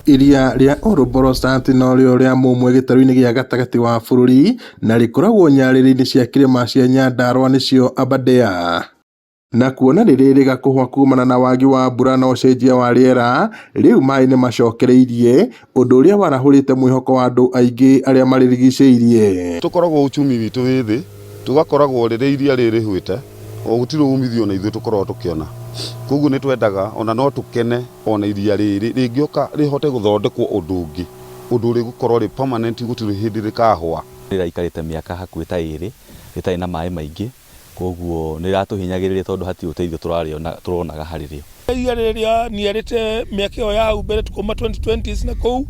Iria ria Oroborosat no rĩo rĩa mũmwe gĩtarũ-inĩ gĩa gatagatĩ wa bũrũri na rĩkoragwo nyarĩrĩ-inĩ cia kĩrĩma cia Nyandarua nĩcio Aberdare. Na kuona rĩrĩ rĩgakũhwa kumana na wagi wa mbura na ũcenjia wa rĩera, rĩu maĩ nĩ macokereirie ũndũ ũrĩa warahũrĩte mwĩhoko wa andũ aingĩ arĩa marĩrigicĩirie. Tũkoragwo uchumi witũ wĩ thĩ, tugakoragwo rĩrĩa iria rĩrĩhwĩte o gũtirĩ umithio na ithuĩ tũkoragwo tũkĩona. Koguo nĩ twendaga ona no tũkene ona iria rĩrĩ rĩngĩoka rĩhote gũthondekwo ũndũ ũngĩ, ũndũ ũrĩ gũkorwo rĩ permanent, gũtirĩ hĩndĩ rĩkahwa. Rĩraikarĩte mĩaka hakuhĩ ta ĩrĩ rĩtarĩ na maĩ maingĩ, koguo nĩ ratũhinyagĩrĩria tondũ hatirĩ ũteithio tũronaga harĩ rĩo. Iria rĩrĩa niarĩte mĩaka ĩyo ya hau mbere tukuma 2020s na kũu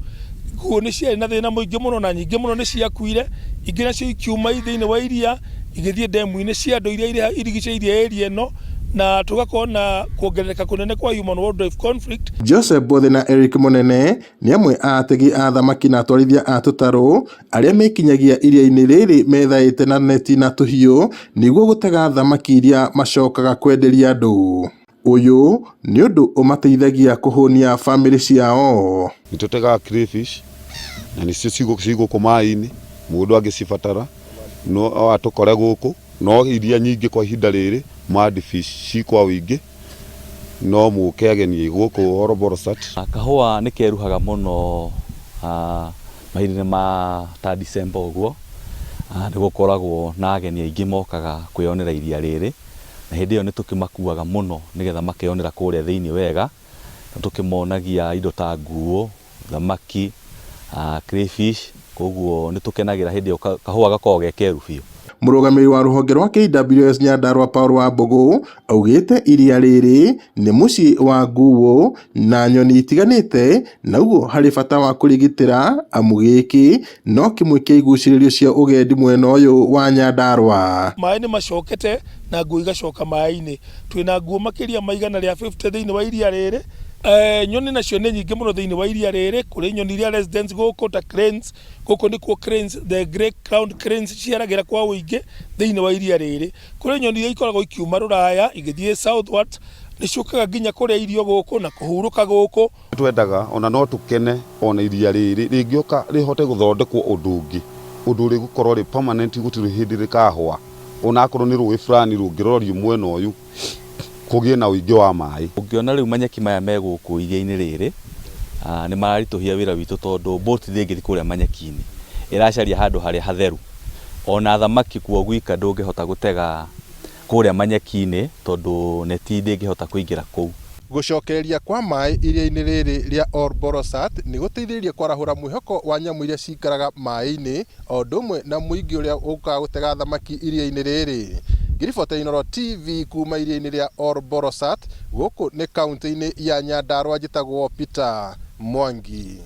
nguo nĩ ciarĩ na thĩna mũingĩ mũno na nyingĩ mũno nĩ ciakuire, ingĩ nacio ikiuma thĩinĩ wa iria igĩthiĩ ndemu-inĩ cia andũ iria irigicĩirie area ĩno, na tugakorwo na kuongerereka kunene kwa human wildlife conflict. Joseph Bothe na Eric Munene nĩ amwe a ategi a thamaki na atwarithia a tũtarũ arĩa mekinyagia iria-inĩ rĩrĩ methaĩte na neti na tũhiũ nĩguo gũtega thamaki iria macokaga kwenderia andũ. Ũyũ nĩ ũndũ ũmateithagia kũhũnia family ciao. Nĩ tũtegaga crayfish na nĩcio cigũkũ maĩ-inĩ, mũndũ angĩcibatara no atũkore gũkũ, no iria nyingĩ kwa ihinda rĩrĩ mudfish ci kwa wĩingĩ, no mũke ageni gũkũ Oroborosat. Kahũa nĩ keruhaga mũno mahinda ma ta December ũguo, nĩ gũkoragwo na ageni aingĩ mokaga kwĩyonera iria rĩrĩ, na hĩndĩ ĩyo nĩ tũkĩmakuaga mũno nĩgetha makeyonera kũrĩa thĩinĩ wega, na tũkĩmonagia indo ta nguo, thamaki, crayfish, koguo nĩ tũkenagĩra hĩndĩ ĩyo kahũa gakoragwo ge keru biũ. Mũrũgamĩrĩri wa rũhonge rwa KWS Nyandarua Paul Wambũgũ augĩte iria rĩrĩ nĩ mũciĩ wa nguo na nyoni itiganĩte, na ũguo harĩ bata wa kũrigitĩra amu gĩkĩ no kĩmwe kĩa igucĩrĩrio cia ũgendi mwena ũyũ wa Nyandarua. Maĩ nĩ macokete na nguo igacoka maĩ-inĩ, twĩna nguo makĩria ma 150 thĩinĩ wa iria rĩrĩ. Nyoni nacio nĩ nyingĩ mũno thĩinĩ wa iria rĩrĩ, kũrĩ nyoni iria residents gũkũ ta cranes, gũkũ nĩkuo cranes, the grey crowned cranes ciaragĩra kwa ũingĩ thĩinĩ wa iria rĩrĩ. Kũrĩ nyoni iria ikoragwo ikiuma Rũraya igĩthiĩ southward, nĩ ciũkaga nginya kũrĩa irio gũkũ na kũhurũka gũkũ. Twendaga ona no tũkene ona iria rĩrĩ rĩngĩoka rĩhote gũthondekwo ũndũ ũngĩ, ũndũ ũrĩ gũkorwo rĩ permanent, gũtirĩ hĩndĩ rĩkahwa. Ona akorwo nĩ rũĩ fulani rũngĩrorio mwena ũyũ kũgĩe na ũingĩ wa maĩ. Ũngĩona rĩu manyeki maya me gũkũ iria-inĩ rĩrĩ nĩ mararitũhia wĩra witũ, tondũ boat ndĩngĩthiĩ kũrĩa manyeki-inĩ, ĩracaria handũ harĩa hatheru. Ona thamaki kuo gwika ndũngĩhota gũtega kũrĩa manyeki-inĩ tondũ neti ndĩngĩhota kũingĩra kũu. Gũcokereria kwa maĩ iria-inĩ rĩrĩ rĩa Oroborosat nĩ gũteithĩrĩrie kwarahũra mwĩhoko wa nyamũ iria cikaraga maĩ-inĩ, o ũndũ ũmwe na mũingĩ ũrĩa ũkaga gũtega thamaki iria-inĩ rĩrĩ. Ngiribota Inooro TV kuma iria-inĩ rĩa Oroborosat, gũkũ nĩ kaunti-inĩ ya Nyandarua, njĩtagwo Peter Mwangi.